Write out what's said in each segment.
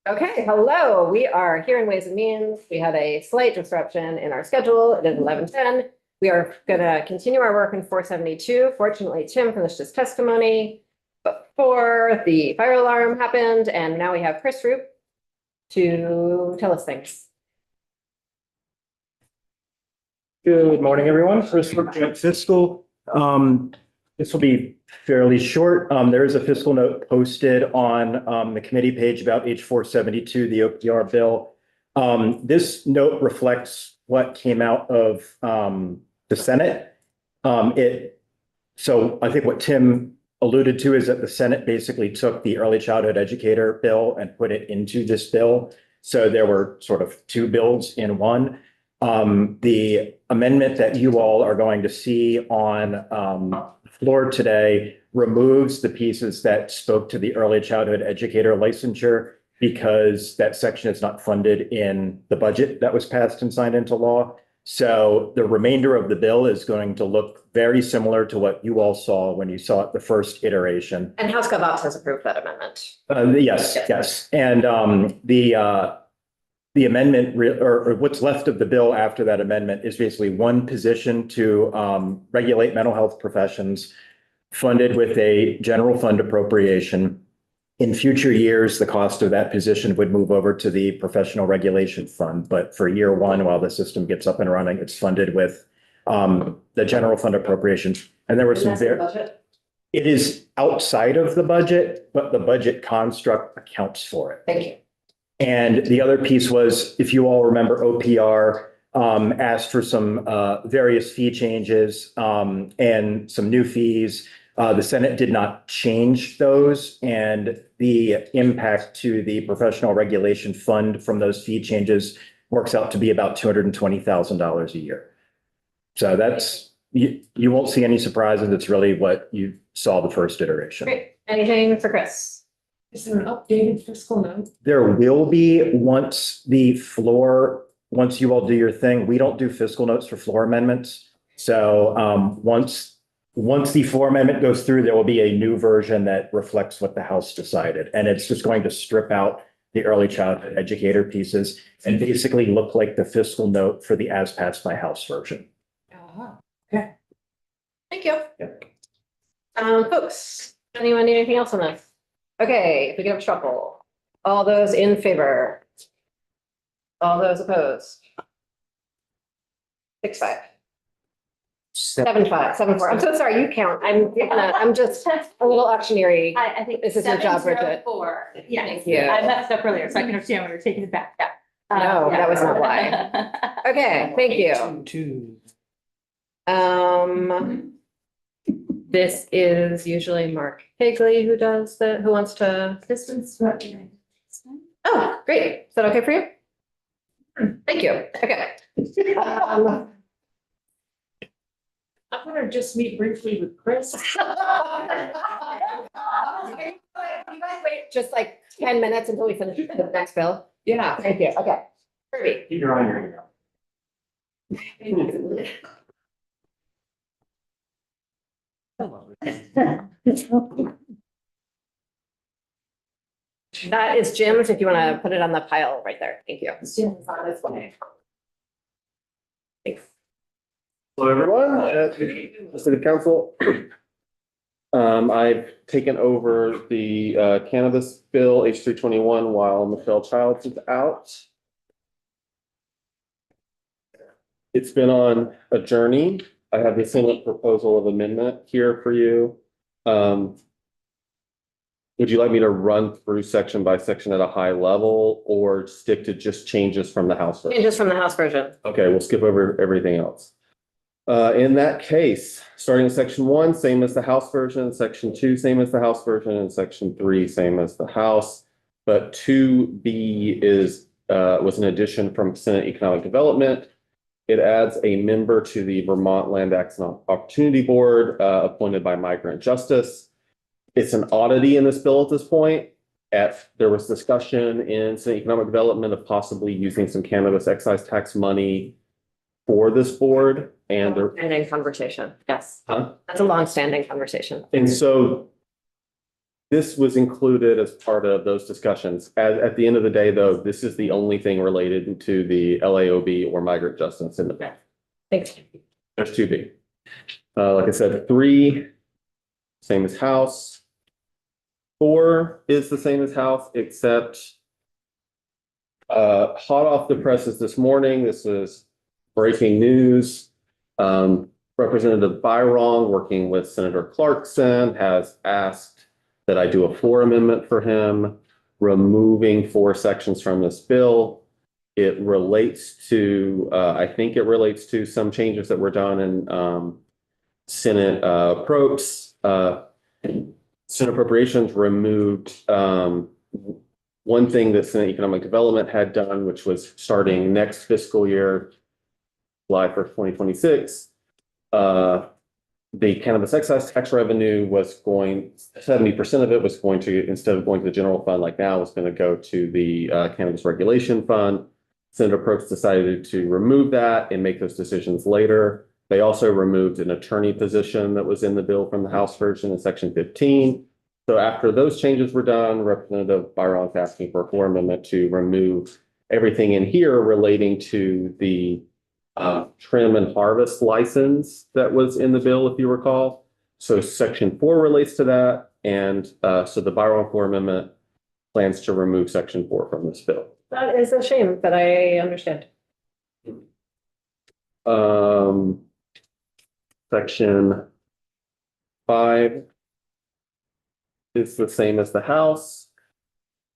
Okay, hello. We are here in Ways and Means. We had a slight disruption in our schedule. It is 11:10. We are going to continue our work in 472. Fortunately, Tim finished his testimony before the fire alarm happened, and now we have Chris Roop to tell us things. Good morning, everyone. Chris Roop, Joint Fiscal. This will be fairly short. There is a fiscal note posted on the committee page about H472, the OPR bill. This note reflects what came out of the Senate. So I think what Tim alluded to is that the Senate basically took the early childhood educator bill and put it into this bill. So there were sort of two bills in one. The amendment that you all are going to see on the floor today removes the pieces that spoke to the early childhood educator licensure because that section is not funded in the budget that was passed and signed into law. So the remainder of the bill is going to look very similar to what you all saw when you saw it the first iteration. And House Gov Ops has approved that amendment. Yes. And the amendment or what's left of the bill after that amendment is basically one position to regulate mental health professions funded with a general fund appropriation. In future years, the cost of that position would move over to the professional regulation fund. But for year one, while the system gets up and running, it's funded with the general fund appropriations. And there was some budget. It is outside of the budget, but the budget construct accounts for it. Thank you. And the other piece was, if you all remember, OPR asked for some various fee changes and some new fees. The Senate did not change those, and the impact to the professional regulation fund from those fee changes works out to be about $220,000 a year. So that's, you won't see any surprises. It's really what you saw the first iteration. Great. Anything for Chris? Is there an updated fiscal note? There will be once you all do your thing. We don't do fiscal notes for floor amendments. So once the floor amendment goes through, there will be a new version that reflects what the House decided. And it's just going to strip out the early childhood educator pieces and basically look like the fiscal note for the as passed by House version. Okay. Thank you. Yep. Folks, anyone need anything else on this? Okay, if we get a shuffle, all those in favor? All those opposed? 6-5. 7-5, 7-4. I'm so sorry, you count. I'm just a little auctioneery. I think. This is your job, Bridget. 704. Yes. Thank you. I messed up earlier, so I can understand when you're taking it back. Yeah. No, Yeah. that was not why. Okay, thank you. This is usually Mark Higley who does who wants to. This one's what we like. Oh, great. Is that okay for you? Thank you. Okay. I'm gonna just meet briefly with Chris. You guys wait just like 10 minutes until we finish the next bill. Yeah. Thank you. Okay. Kirby. Keep your eye on your That is Jim's, if you want to put it on the pile right there. Thank you. Jim's on his way. Thanks. Hello, everyone. City Council. I've taken over the cannabis bill H321 while Michelle Childs is out. It's been on a journey. I have the Senate proposal of amendment here for you. Would you like me to run through section by section at a high level or stick to just changes from the House version? Changes from the House version. Okay, we'll skip over everything else. In that case, starting in section 1, same as the House version, section 2, same as the House version, and section 3, same as the House. But 2B was an addition from Senate Economic Development. It adds a member to the Vermont Land Access and Opportunity Board appointed by Migrant Justice. It's an oddity in this bill at this point. There was discussion in Senate Economic Development of possibly using some cannabis excise tax money for this board. And Standing conversation. Yes. Huh? That's a long-standing conversation. And so This was included as part of those discussions. At the end of the day, though, this is the only thing related to the LAOB or migrant justice in the bill. Thanks. There's 2B. Like I said, 3, same as House. 4 is the same as House, except hot off the presses this morning, this is breaking news. Representative Byron, working with Senator Clarkson, has asked that I do a floor amendment for him, removing 4 sections from this bill. It relates to, I think it relates to some changes that were done in Senate approps. Senate appropriations removed one thing that Senate Economic Development had done, which was starting next fiscal year, July 1st, 2026. The cannabis excise tax revenue was going, 70% of it was going to, instead of going to the general fund like now, was going to go to the Cannabis Regulation Fund. Senator Probst decided to remove that and make those decisions later. They also removed an attorney position that was in the bill from the House version in Section 15. So after those changes were done, Representative Byron is asking for a floor amendment to remove everything in here relating to the trim and harvest license that was in the bill, if you recall. So Section 4 relates to that. And so the Byron floor amendment plans to remove Section 4 from this bill. That is a shame, but I understand. Section 5 is the same as the House.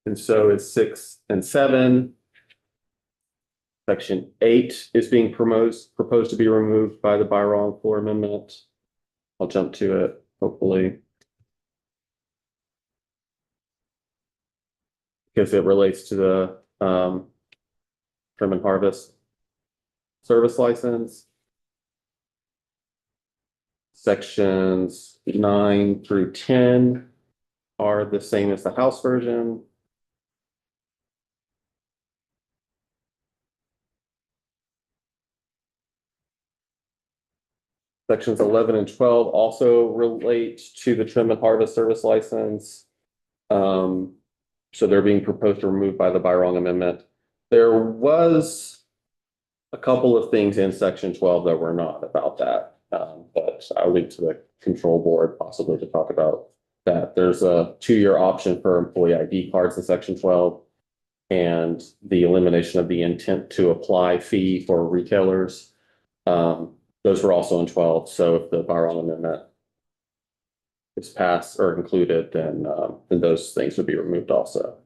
And so is 6 and 7. Section 8 is being proposed to be removed by the Byron floor amendment. I'll jump to it, hopefully. Because it relates to the trim and harvest service license. Sections 9 through 10 are the same as the House version. Sections 11 and 12 also relate to the trim and harvest service license. So they're being proposed to remove by the Byron amendment. There was a couple of things in Section 12 that were not about that, but I'll leave to the control board possibly to talk about that. There's a 2-year option for employee ID cards in Section 12 and the elimination of the intent to apply fee for retailers. Those were also in 12. So if the Byron amendment is passed or included, then those things would be removed also.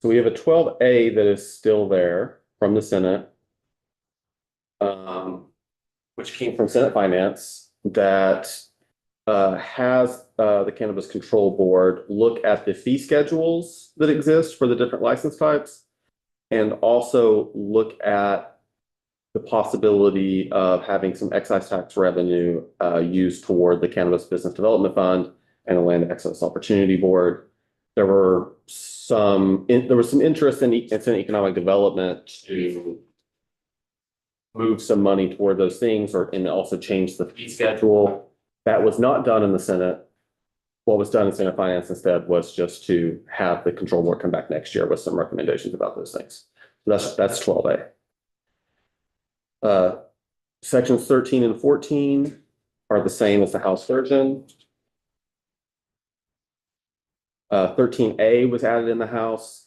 So we have a 12A that is still there from the Senate, which came from Senate Finance, that has the Cannabis Control Board look at the fee schedules that exist for the different license types, and also look at the possibility of having some excise tax revenue used toward the Cannabis Business Development Fund and the Land Access Opportunity Board. There was some interest in economic development to move some money toward those things, and also change the fee schedule. That was not done in the Senate. What was done in Senate Finance instead was just to have the control board come back next year with some recommendations about those things. So that's 12A. Sections 13 and 14 are the same as the House version. 13A was added in the House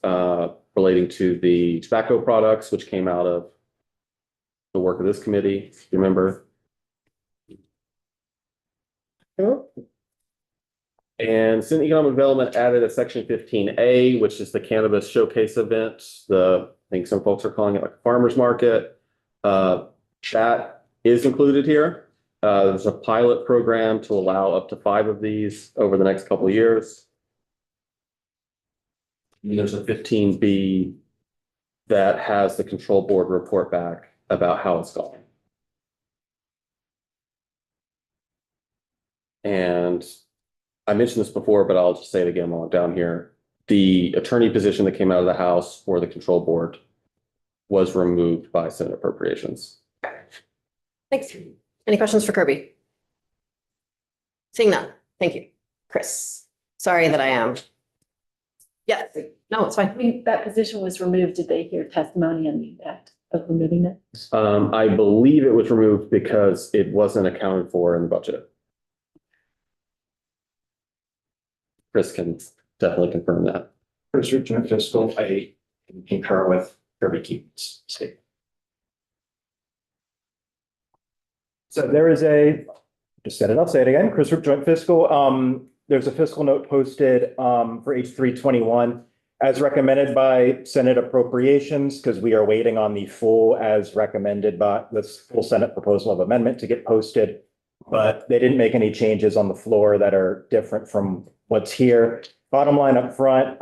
relating to the tobacco products, which came out of the work of this committee, if you remember. And Senate Economic Development added a Section 15A, which is the cannabis showcase event. I think some folks are calling it like a farmer's market. That is included here. There's a pilot program to allow up to 5 of these over the next couple of years. And there's a 15B that has the control board report back about how it's going. And I mentioned this before, but I'll just say it again while I'm down here. The attorney position that came out of the House for the control board was removed by Senate Appropriations. Thanks. Any questions for Kirby? Seeing none. Thank you. Chris, sorry that I am. Yeah, no, it's fine. When that position was removed, did they hear testimony on the impact of removing it? I believe it was removed because it wasn't accounted for in the budget. Chris can definitely confirm that. Chris Richmond fiscal, I concur with Kirby Keaton's statement. So there is just said it, I'll say it again, Chris Root Joint Fiscal. There's a fiscal note posted for H321 as recommended by Senate Appropriations, because we are waiting on the full as recommended by this full Senate proposal of amendment to get posted. But they didn't make any changes on the floor that are different from what's here. Bottom line up front,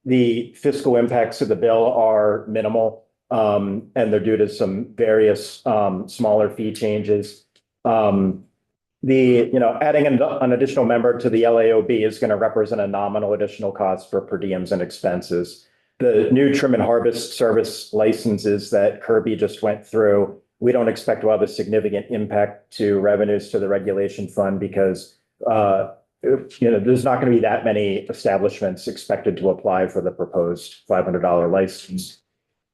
the fiscal impacts of the bill are minimal. And they're due to some various smaller fee changes. Adding an additional member to the LAOB is going to represent a nominal additional cost for per diems and expenses. The new trim and harvest service licenses that Kirby just went through, we don't expect to have a significant impact to revenues to the regulation fund because there's not going to be that many establishments expected to apply for the proposed $500 license.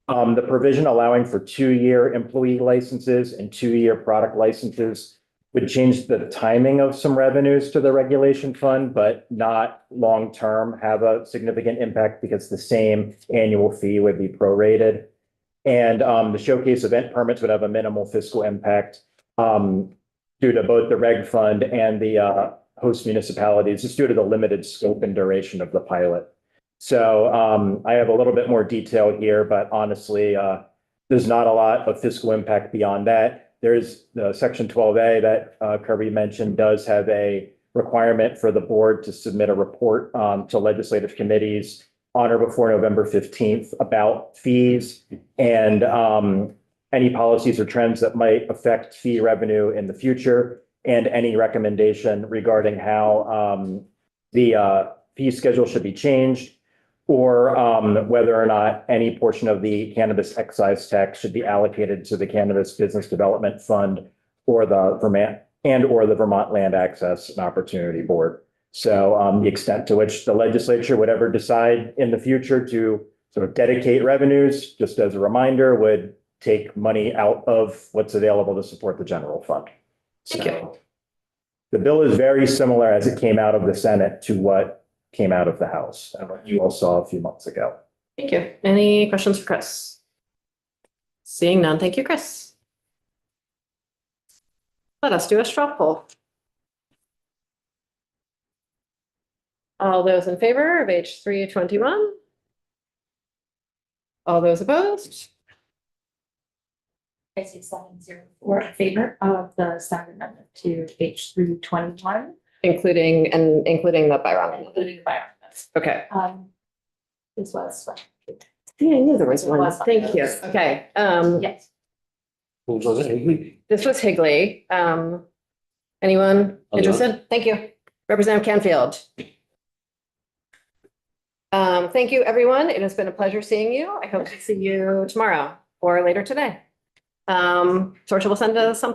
The provision allowing for 2-year employee licenses and 2-year product licenses would change the timing of some revenues to the regulation fund, but not long-term have a significant impact because the same annual fee would be prorated. And the showcase event permits would have a minimal fiscal impact due to both the reg fund and the host municipalities, just due to the limited scope and duration of the pilot. So I have a little bit more detail here, but honestly, there's not a lot of fiscal impact beyond that. There's the section 12A that Kirby mentioned does have a requirement for the board to submit a report to legislative committees on or before November 15th about fees and any policies or trends that might affect fee revenue in the future, and any recommendation regarding how the fee schedule should be changed, or whether or not any portion of the cannabis excise tax should be allocated to the Cannabis Business Development Fund or the Vermont Land Access and Opportunity Board. So the extent to which the legislature would ever decide in the future to sort of dedicate revenues, just as a reminder, would take money out of what's available to support the general fund. Thank you. So the bill is very similar as it came out of the Senate to what came out of the House and what you all saw a few months ago. Thank you. Any questions for Chris? Seeing none. Thank you, Chris. Let us do a straw poll. All those in favor of H321? All those opposed? I see 704 in favor of the Senate amendment to H321. Including the Byron. Including environment. Okay. This was, Yeah, I knew there was one. Was. Thank you. Okay. yes. This was Higley. Anyone interested? Thank you. Representative Canfield. Thank you, everyone. It has been a pleasure seeing you. I hope to see you tomorrow or later today. Sorcha will send us something.